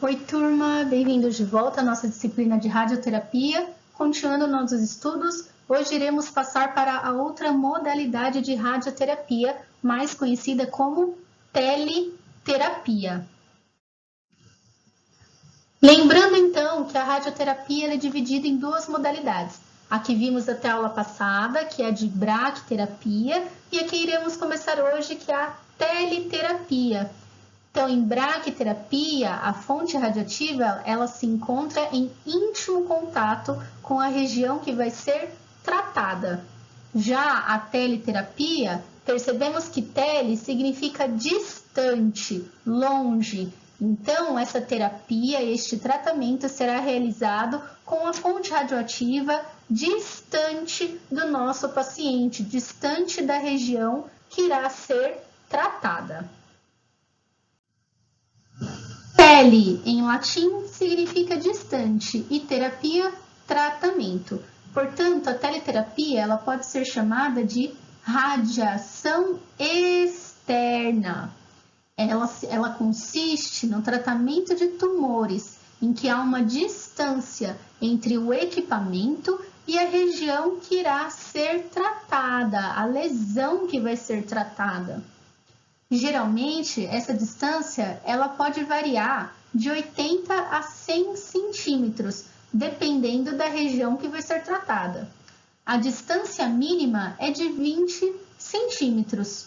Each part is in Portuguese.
Oi, turma, bem-vindos de volta à nossa disciplina de radioterapia. Continuando nossos estudos, hoje iremos passar para a outra modalidade de radioterapia, mais conhecida como teleterapia. Lembrando então que a radioterapia é dividida em duas modalidades. A que vimos até a aula passada, que é a de braquiterapia, e a que iremos começar hoje, que é a teleterapia. Então, em braquiterapia, a fonte radioativa ela se encontra em íntimo contato com a região que vai ser tratada. Já a teleterapia, percebemos que tele significa distante, longe. Então, essa terapia, este tratamento será realizado com a fonte radioativa distante do nosso paciente, distante da região que irá ser tratada. Tele, em latim, significa distante e terapia, tratamento. Portanto, a teleterapia ela pode ser chamada de radiação externa. Ela consiste no tratamento de tumores, em que há uma distância entre o equipamento e a região que irá ser tratada, a lesão que vai ser tratada. Geralmente, essa distância ela pode variar de 80 a 100 centímetros, dependendo da região que vai ser tratada. A distância mínima é de 20 centímetros.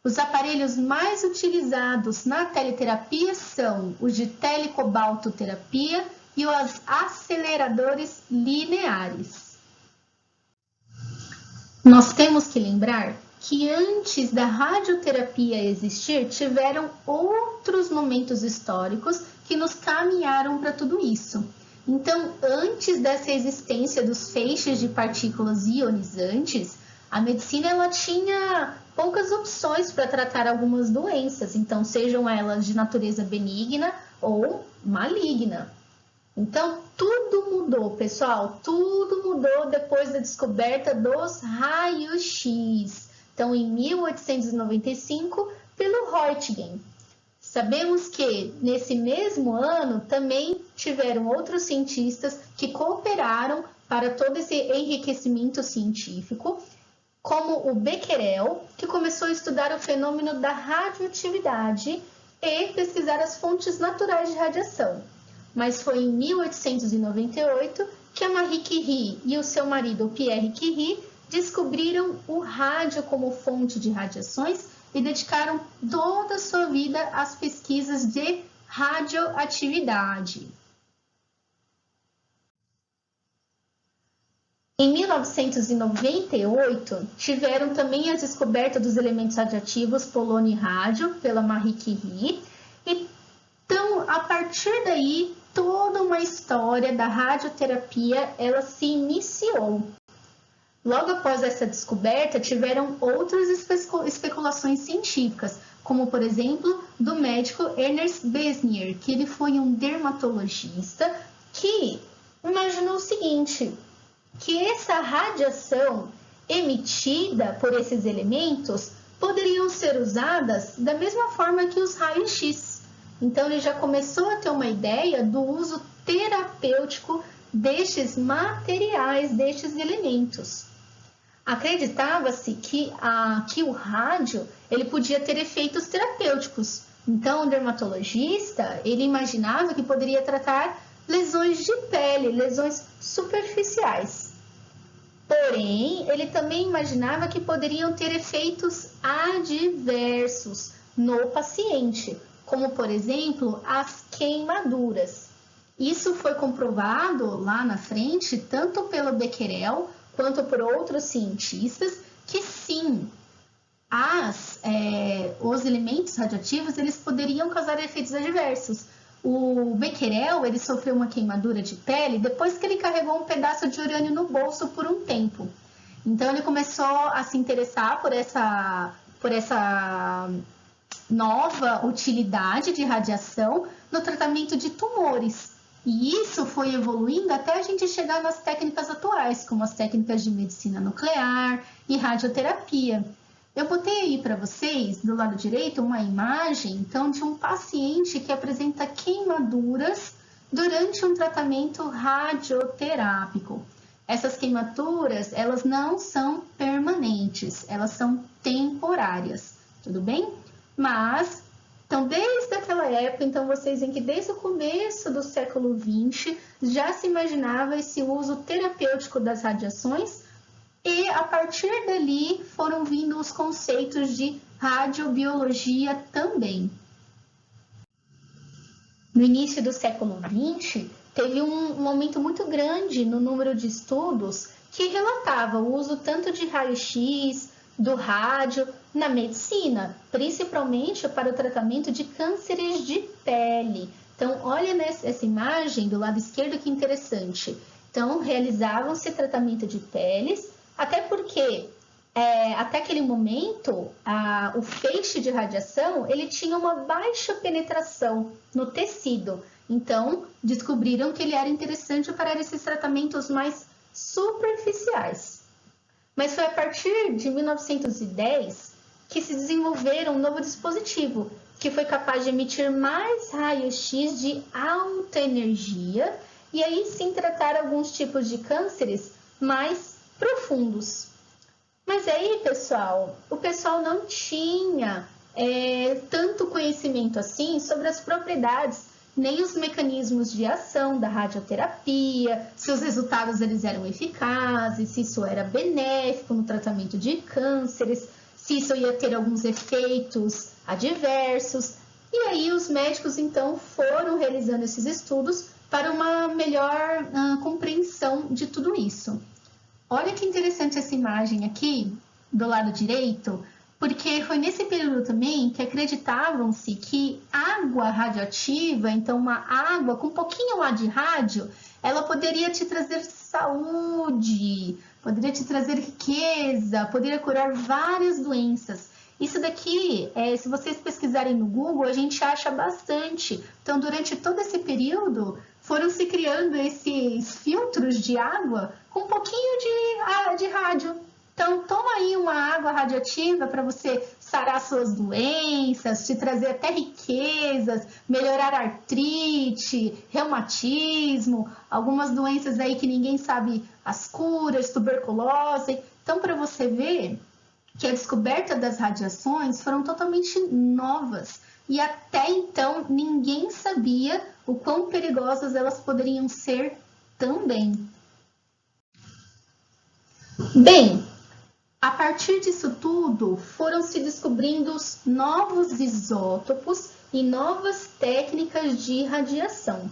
Os aparelhos mais utilizados na teleterapia são os de telecobaltoterapia e os aceleradores lineares. Nós temos que lembrar que antes da radioterapia existir, tiveram outros momentos históricos que nos caminharam para tudo isso. Então, antes dessa existência dos feixes de partículas ionizantes, a medicina ela tinha poucas opções para tratar algumas doenças, então sejam elas de natureza benigna ou maligna. Então, tudo mudou, pessoal, tudo mudou depois da descoberta dos raios-x. Então, em 1895, pelo Röntgen. Sabemos que, nesse mesmo ano, também tiveram outros cientistas que cooperaram para todo esse enriquecimento científico, como o Becquerel, que começou a estudar o fenômeno da radioatividade e pesquisar as fontes naturais de radiação. Mas foi em 1898 que a Marie Curie e o seu marido Pierre Curie descobriram o rádio como fonte de radiações e dedicaram toda a sua vida às pesquisas de radioatividade. Em 1998, tiveram também a descoberta dos elementos radioativos polônio e rádio pela Marie Curie. Então, a partir daí, toda uma história da radioterapia ela se iniciou. Logo após essa descoberta, tiveram outras especulações científicas, como, por exemplo, do médico Ernest Besnier, que ele foi um dermatologista que imaginou o seguinte, que essa radiação emitida por esses elementos poderiam ser usadas da mesma forma que os raios-x. Então, ele já começou a ter uma ideia do uso terapêutico destes materiais, destes elementos. Acreditava-se que o rádio ele podia ter efeitos terapêuticos. Então, o dermatologista ele imaginava que poderia tratar lesões de pele, lesões superficiais. Porém, ele também imaginava que poderiam ter efeitos adversos no paciente, como, por exemplo, as queimaduras. Isso foi comprovado lá na frente, tanto pelo Becquerel quanto por outros cientistas, que sim, os elementos radioativos eles poderiam causar efeitos adversos. O Becquerel ele sofreu uma queimadura de pele depois que ele carregou um pedaço de urânio no bolso por um tempo. Então ele começou a se interessar por essa nova utilidade de radiação no tratamento de tumores. E isso foi evoluindo até a gente chegar nas técnicas atuais, como as técnicas de medicina nuclear e radioterapia. Eu botei aí para vocês, do lado direito, uma imagem, então, de um paciente que apresenta queimaduras durante um tratamento radioterápico. Essas queimaduras, elas não são permanentes, elas são temporárias, tudo bem? Mas, então, desde aquela época, então vocês veem que desde o começo do século XX já se imaginava esse uso terapêutico das radiações e a partir dali foram vindo os conceitos de radiobiologia também. No início do século XX, teve um aumento muito grande no número de estudos que relatava o uso tanto de raio-x, do rádio, na medicina, principalmente para o tratamento de cânceres de pele. Então, olha essa imagem do lado esquerdo que interessante. Então, realizavam-se tratamento de peles, até porque até aquele momento, o feixe de radiação ele tinha uma baixa penetração no tecido. Então, descobriram que ele era interessante para esses tratamentos mais superficiais. Mas foi a partir de 1910 que se desenvolveram um novo dispositivo, que foi capaz de emitir mais raios-x de alta energia e aí sim tratar alguns tipos de cânceres mais profundos. Mas aí, pessoal, o pessoal não tinha tanto conhecimento assim sobre as propriedades, nem os mecanismos de ação da radioterapia, se os resultados eles eram eficazes, se isso era benéfico no tratamento de cânceres, se isso ia ter alguns efeitos adversos. E aí os médicos, então, foram realizando esses estudos para uma melhor compreensão de tudo isso. Olha que interessante essa imagem aqui, do lado direito, porque foi nesse período também que acreditavam-se que água radioativa, então uma água com um pouquinho lá de rádio, ela poderia te trazer saúde, poderia te trazer riqueza, poderia curar várias doenças. Isso daqui, se vocês pesquisarem no Google, a gente acha bastante. Então, durante todo esse período, foram se criando esses filtros de água com um pouquinho de rádio. Então, toma aí uma água radioativa para você sarar suas doenças, te trazer até riquezas, melhorar artrite, reumatismo, algumas doenças aí que ninguém sabe as curas, tuberculose. Então, para você ver que a descoberta das radiações foram totalmente novas e até então ninguém sabia o quão perigosas elas poderiam ser também. Bem, a partir disso tudo, foram se descobrindo novos isótopos e novas técnicas de radiação.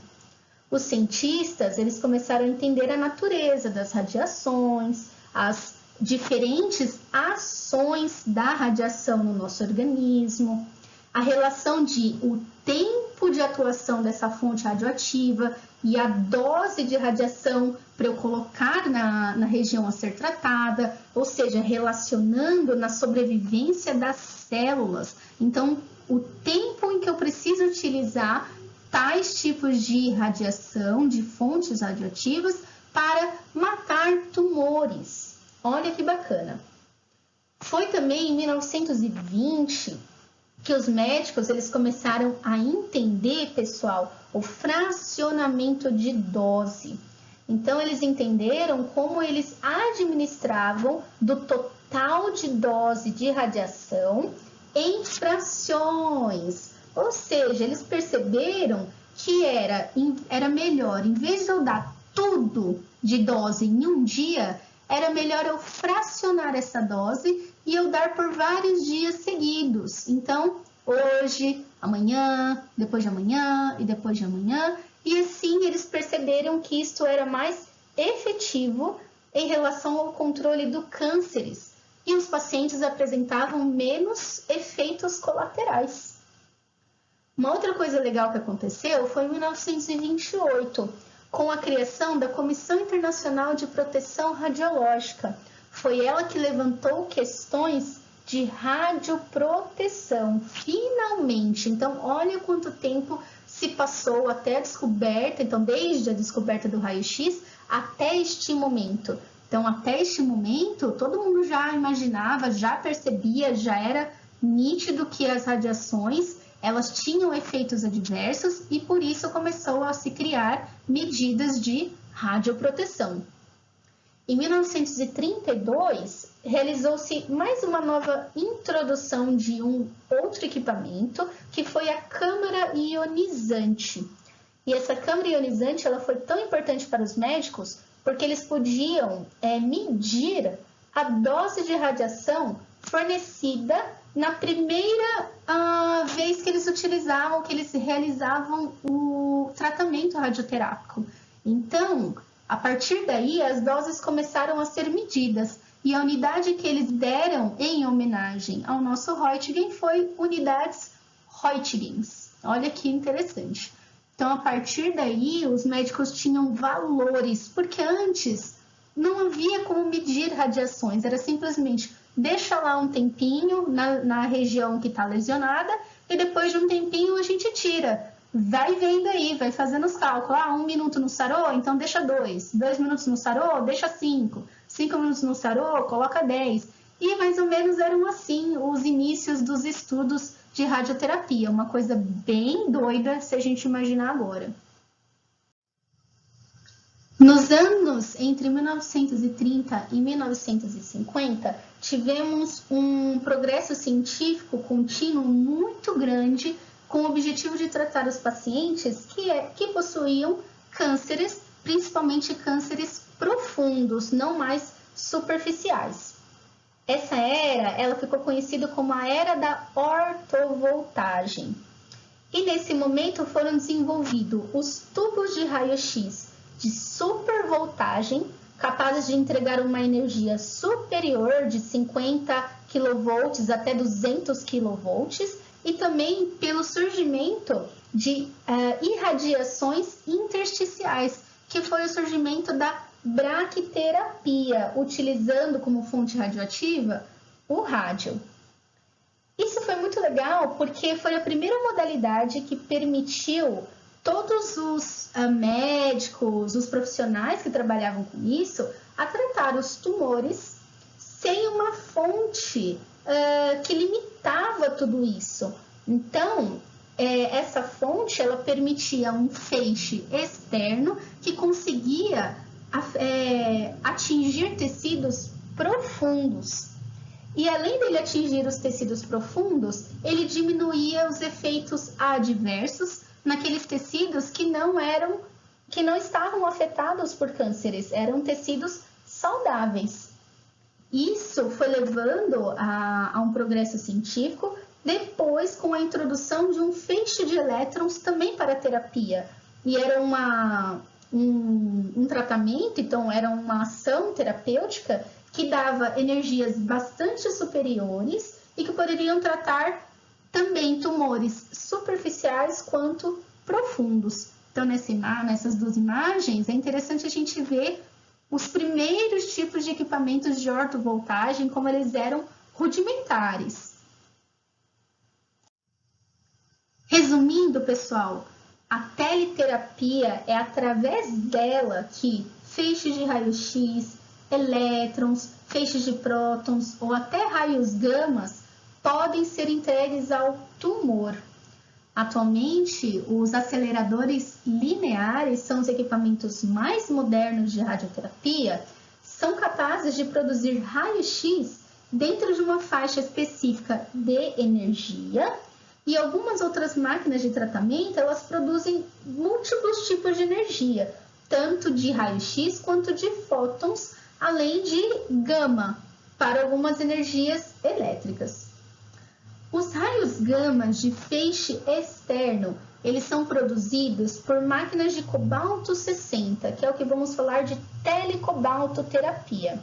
Os cientistas eles começaram a entender a natureza das radiações, as diferentes ações da radiação no nosso organismo, a relação de o tempo de atuação dessa fonte radioativa e a dose de radiação para eu colocar na região a ser tratada, ou seja, relacionando na sobrevivência das células. Então, o tempo em que eu preciso utilizar tais tipos de radiação, de fontes radioativas, para matar tumores. Olha que bacana. Foi também em 1920 que os médicos eles começaram a entender, pessoal, o fracionamento de dose. Então, eles entenderam como eles administravam do total de dose de radiação em frações. Ou seja, eles perceberam que era melhor, em vez de eu dar tudo de dose em um dia, era melhor eu fracionar essa dose e eu dar por vários dias seguidos. Então, hoje, amanhã, depois de amanhã e depois de amanhã. E assim eles perceberam que isto era mais efetivo em relação ao controle do cânceres. E os pacientes apresentavam menos efeitos colaterais. Uma outra coisa legal que aconteceu foi em 1928, com a criação da Comissão Internacional de Proteção Radiológica. Foi ela que levantou questões de radioproteção, finalmente. Então, olha quanto tempo se passou até a descoberta, então desde a descoberta do raio-x até este momento. Então, até este momento, todo mundo já imaginava, já percebia, já era nítido que as radiações elas tinham efeitos adversos e por isso começou a se criar medidas de radioproteção. Em 1932, realizou-se mais uma nova introdução de um outro equipamento, que foi a câmara ionizante. E essa câmara ionizante ela foi tão importante para os médicos porque eles podiam medir a dose de radiação fornecida na primeira vez que eles utilizavam, que eles realizavam o tratamento radioterápico. Então, a partir daí, as doses começaram a ser medidas e a unidade que eles deram em homenagem ao nosso Röntgen foi unidades Röntgens. Olha que interessante. Então, a partir daí, os médicos tinham valores, porque antes não havia como medir radiações, era simplesmente deixa lá um tempinho na região que está lesionada e depois de um tempinho a gente tira. Vai vendo aí, vai fazendo os cálculos. 1 minuto no sarô, então deixa 2. 2 minutos no sarô, deixa 5. 5 minutos no sarô, coloca 10. E mais ou menos eram assim os inícios dos estudos de radioterapia. Uma coisa bem doida se a gente imaginar agora. Nos anos entre 1930 e 1950, tivemos um progresso científico contínuo muito grande com o objetivo de tratar os pacientes que possuíam cânceres, principalmente cânceres profundos, não mais superficiais. Essa era, ela ficou conhecida como a era da ortovoltagem. E nesse momento foram desenvolvidos os tubos de raio-x de supervoltagem, capazes de entregar uma energia superior de 50 kV até 200 kV, e também pelo surgimento de irradiações intersticiais, que foi o surgimento da braquiterapia, utilizando como fonte radioativa o rádio. Isso foi muito legal porque foi a primeira modalidade que permitiu todos os médicos, os profissionais que trabalhavam com isso, a tratar os tumores sem uma fonte que limitava tudo isso. Então, essa fonte ela permitia um feixe externo que conseguia atingir tecidos profundos. E além dele atingir os tecidos profundos, ele diminuía os efeitos adversos naqueles tecidos que não estavam afetados por cânceres, eram tecidos saudáveis. Isso foi levando a um progresso científico, depois com a introdução de um feixe de elétrons também para a terapia. E era um tratamento, então era uma ação terapêutica que dava energias bastante superiores e que poderiam tratar também tumores superficiais quanto profundos. Então, nessas duas imagens, é interessante a gente ver os primeiros tipos de equipamentos de ortovoltagem, como eles eram rudimentares. Resumindo, pessoal, a teliterapia é através dela que feixes de raio-x, elétrons, feixes de prótons ou até raios gamas podem ser entregues ao tumor. Atualmente, os aceleradores lineares são os equipamentos mais modernos de radioterapia, são capazes de produzir raio-x dentro de uma faixa específica de energia, e algumas outras máquinas de tratamento, elas produzem múltiplos tipos de energia, tanto de raio-x quanto de fótons, além de gama, para algumas energias elétricas. Os raios gama de feixe externo, eles são produzidos por máquinas de cobalto 60, que é o que vamos falar de telecobaltoterapia.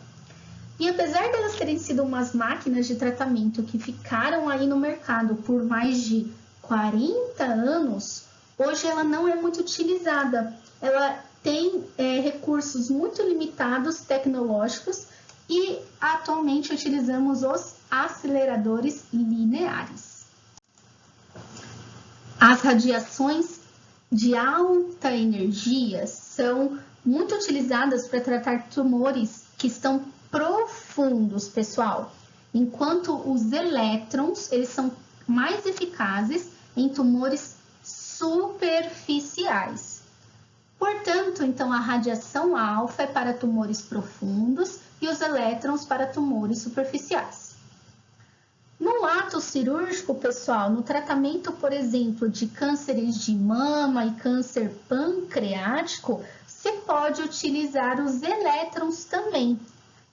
E apesar de elas terem sido umas máquinas de tratamento que ficaram aí no mercado por mais de 40 anos, hoje ela não é muito utilizada. Ela tem recursos muito limitados tecnológicos e atualmente utilizamos os aceleradores lineares. As radiações de alta energia são muito utilizadas para tratar tumores que que estão profundos, pessoal, enquanto os elétrons, eles são mais eficazes em tumores superficiais. Portanto, então, a radiação alfa é para tumores profundos e os elétrons para tumores superficiais. No ato cirúrgico, pessoal, no tratamento, por exemplo, de cânceres de mama e câncer pancreático, se pode utilizar os elétrons também,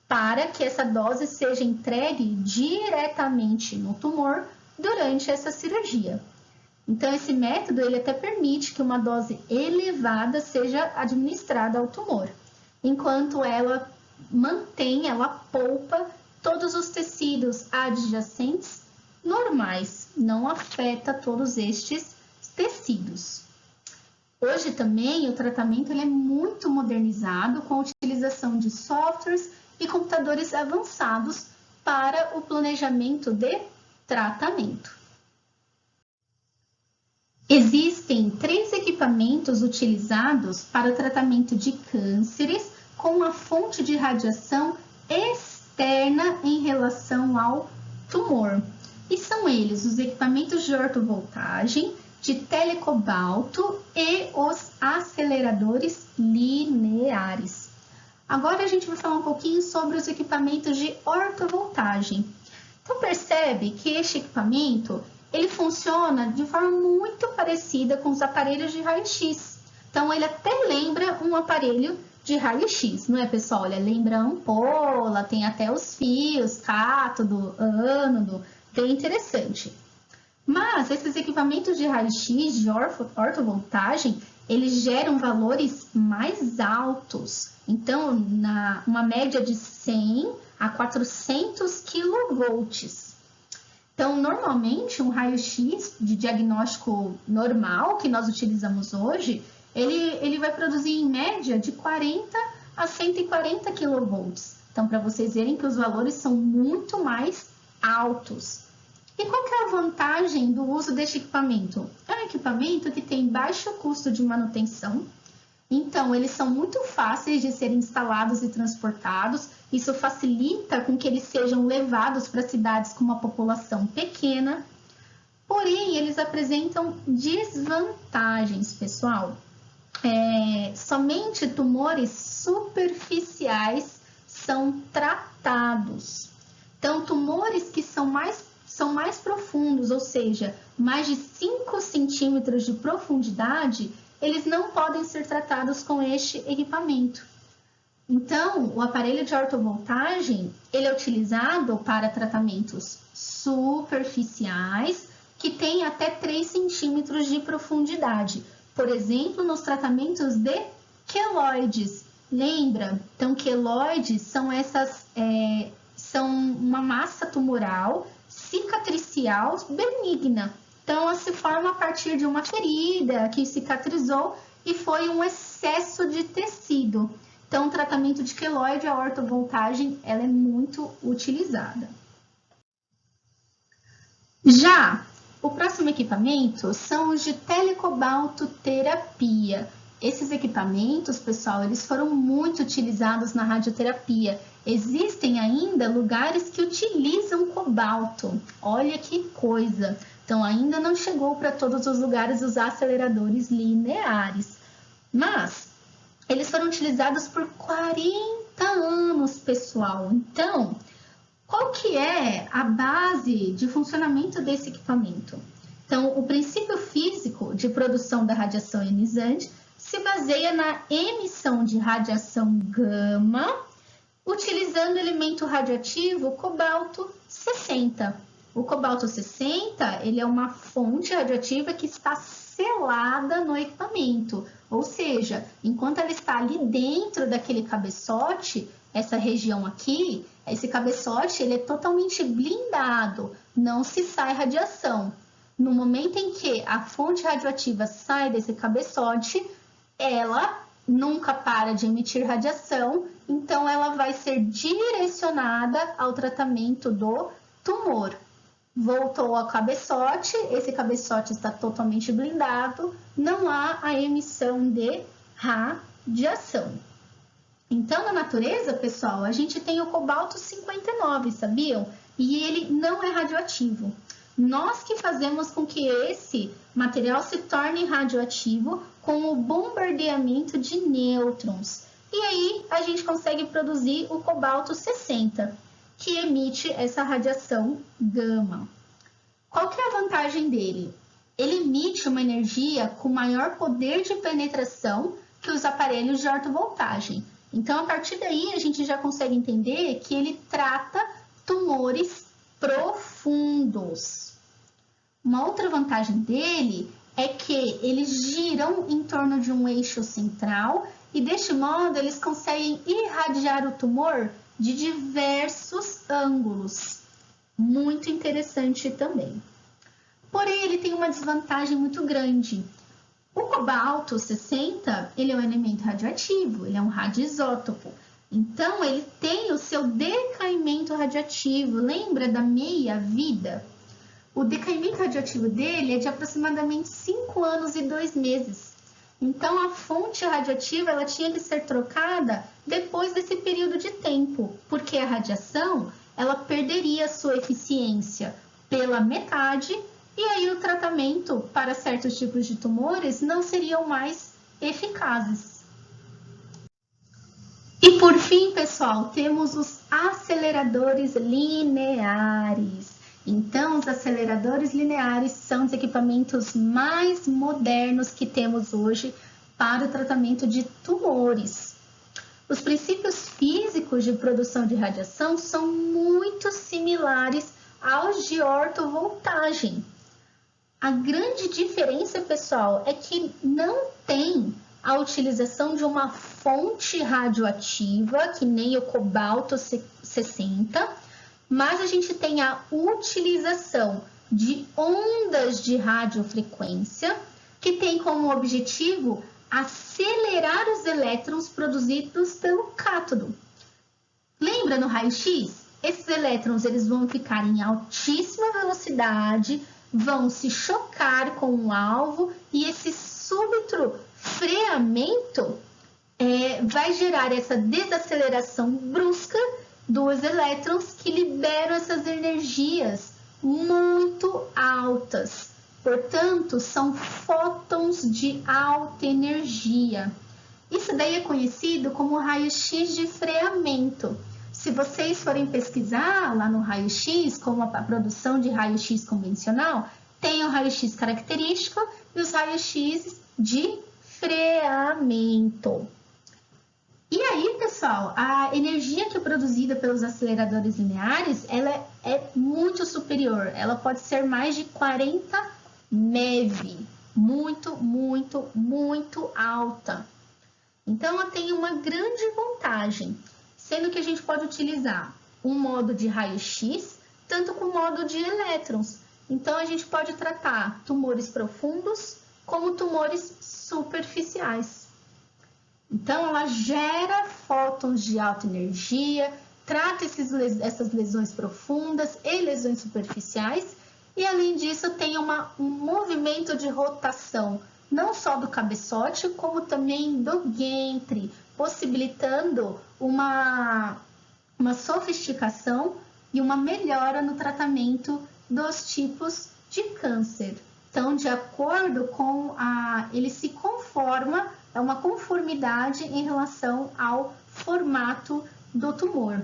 para que essa dose seja entregue diretamente no tumor durante essa cirurgia. Então, esse método ele até permite que uma dose elevada seja administrada ao tumor, enquanto ela poupa todos os tecidos adjacentes normais, não afeta todos estes tecidos. Hoje também o tratamento ele é muito modernizado com a utilização de softwares e computadores avançados para o planejamento de tratamento. Existem 3 equipamentos utilizados para o tratamento de cânceres com uma fonte de radiação externa em relação ao tumor. E são eles os equipamentos de ortovoltagem, de telecobalto e os aceleradores lineares. Agora a gente vai falar um pouquinho sobre os equipamentos de ortovoltagem. Então percebe que este equipamento ele funciona de forma muito parecida com os aparelhos de raio-x. Então, ele até lembra um aparelho de raio-x, não é, pessoal? Olha, lembra a ampola, tem até os fios, cátodo, ânodo, bem interessante. Mas, esses equipamentos de raio-x, de ortovoltagem, eles geram valores mais altos. Então, uma média de 100 a 400 kV. Então, normalmente, um raio-x de diagnóstico normal que nós utilizamos hoje, ele vai produzir em média de 40 a 140 kV. Então, para vocês verem que os valores são muito mais altos. E qual que é a vantagem do uso deste equipamento? É um equipamento que tem baixo custo de manutenção. Então, eles são muito fáceis de serem instalados e transportados. Isso facilita com que eles sejam levados para cidades com uma população pequena. Porém, eles apresentam desvantagens, pessoal. Somente tumores superficiais são tratados. Então, tumores que são mais profundos, ou seja, mais de 5 centímetros de profundidade, eles não podem ser tratados com este equipamento. Então, o aparelho de ortovoltagem, ele é utilizado para tratamentos superficiais que têm até 3 centímetros de profundidade. Por exemplo, nos tratamentos de queloides. Lembra? Então, queloides são uma massa tumoral cicatricial benigna. Então, ela se forma a partir de uma ferida que cicatrizou e foi um excesso de tecido. Então, o tratamento de queloide, a ortovoltagem, ela é muito utilizada. Já o próximo equipamento são os de telecobaltoterapia. Esses equipamentos, pessoal, eles foram muito utilizados na radioterapia. Existem ainda lugares que utilizam cobalto. Olha que coisa! Então, ainda não chegou para todos os lugares os aceleradores lineares. Mas, eles foram utilizados por 40 anos, pessoal. Então, qual que é a base de funcionamento desse equipamento? Então, o princípio físico de produção da radiação ionizante se baseia na emissão de radiação gama, utilizando o elemento radioativo cobalto-60. O cobalto-60, ele é uma fonte radioativa que está selada no equipamento, ou seja, enquanto ela está ali dentro daquele cabeçote, essa região aqui, esse cabeçote, ele é totalmente blindado, não se sai radiação. No momento em que a fonte radioativa sai desse cabeçote, ela nunca para de emitir radiação, então ela vai ser direcionada ao tratamento do tumor. Voltou ao cabeçote, esse cabeçote está totalmente blindado, não há a emissão de radiação. Então, na natureza, pessoal, a gente tem o cobalto 59, sabiam? E ele não é radioativo. Nós que fazemos com que esse material se torne radioativo com o bombardeamento de nêutrons. E aí a gente consegue produzir o cobalto 60, que emite essa radiação gama. Qual que é a vantagem dele? Ele emite uma energia com maior poder de penetração que os aparelhos de alta-voltagem. Então, a partir daí, a gente já consegue entender que ele trata tumores profundos. Uma outra vantagem dele é que eles giram em torno de um eixo central e, deste modo, eles conseguem irradiar o tumor de diversos ângulos. Muito interessante também. Porém, ele tem uma desvantagem muito grande. O cobalto 60, ele é um elemento radioativo, ele é um radioisótopo. Então, ele tem o seu decaimento radioativo. Lembra da meia-vida? O decaimento radioativo dele é de aproximadamente 5 anos e 2 meses. Então, a fonte radioativa ela tinha que ser trocada depois desse período de tempo, porque a radiação ela perderia sua eficiência pela metade. E aí o tratamento para certos tipos de tumores não seriam mais eficazes. E por fim, pessoal, temos os aceleradores lineares. Então, os aceleradores lineares são os equipamentos mais modernos que temos hoje para o tratamento de tumores. Os princípios físicos de produção de radiação são muito similares aos de ortovoltagem. A grande diferença, pessoal, é que não tem a utilização de uma fonte radioativa, que nem o cobalto 60, mas a gente tem a utilização de ondas de radiofrequência, que tem como objetivo acelerar os elétrons produzidos pelo cátodo. Lembra no raio-x? Esses elétrons eles vão ficar em altíssima velocidade, vão se chocar com um alvo e esse súbito freamento vai gerar essa desaceleração brusca dos elétrons que liberam essas energias muito altas. Portanto, são fótons de alta energia. Isso daí é conhecido como raio-x de freamento. Se vocês forem pesquisar lá no raio-x, como a produção de raio-x convencional, tem o raio-x característico e os raios-x de freamento. E aí, pessoal, a energia que é produzida pelos aceleradores lineares, ela é muito superior. Ela pode ser mais de 40 MeV. Muito, muito, muito alta. Então, ela tem uma grande vantagem, sendo que a gente pode utilizar um modo de raio-x, tanto com o modo de elétrons. Então, a gente pode tratar tumores profundos como tumores superficiais. Então, ela gera fótons de alta energia, trata essas lesões profundas e lesões superficiais, e além disso, tem um movimento de rotação, não só do cabeçote, como também do ventre, possibilitando uma sofisticação e uma melhora no tratamento dos tipos de câncer. Então, de acordo com ele se conforma, é uma conformidade em relação ao formato do tumor.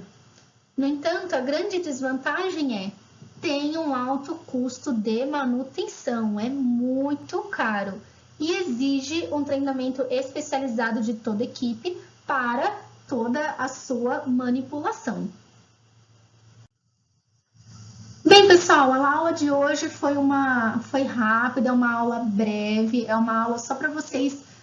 No entanto, a grande desvantagem tem um alto custo de manutenção, é muito caro e exige um treinamento especializado de toda a equipe para toda a sua manipulação. Bem, pessoal, a aula de hoje foi rápida, uma aula breve, é uma aula só para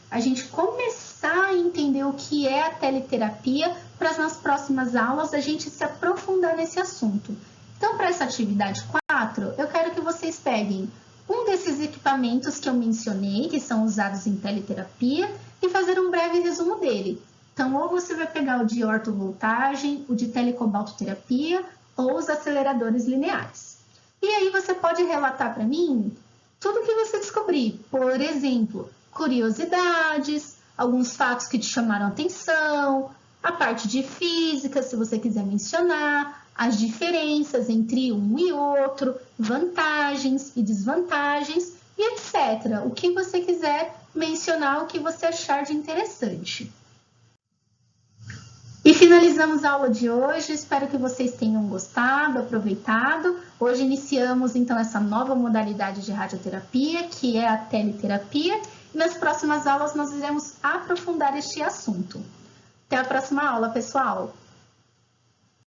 a gente começar a entender o que é a teleterapia, para nas próximas aulas a gente se aprofundar nesse assunto. Então, para essa atividade 4, eu quero que vocês peguem um desses equipamentos que eu mencionei, que são usados em teleterapia, e fazer um breve resumo dele. Então, ou você vai pegar o de ortovoltagem, o de telecobaltoterapia, ou os aceleradores lineares. E aí você pode relatar para mim tudo o que você descobrir. Por exemplo, curiosidades, alguns fatos que te chamaram a atenção, A parte de física, se você quiser mencionar, as diferenças entre um e outro, vantagens e desvantagens, e etc. O que você quiser mencionar, o que você achar de interessante. E finalizamos a aula de hoje, espero que vocês tenham gostado, aproveitado. Hoje iniciamos então essa nova modalidade de radioterapia, que é a teleterapia, e nas próximas aulas nós iremos aprofundar este assunto. Até a próxima aula, pessoal!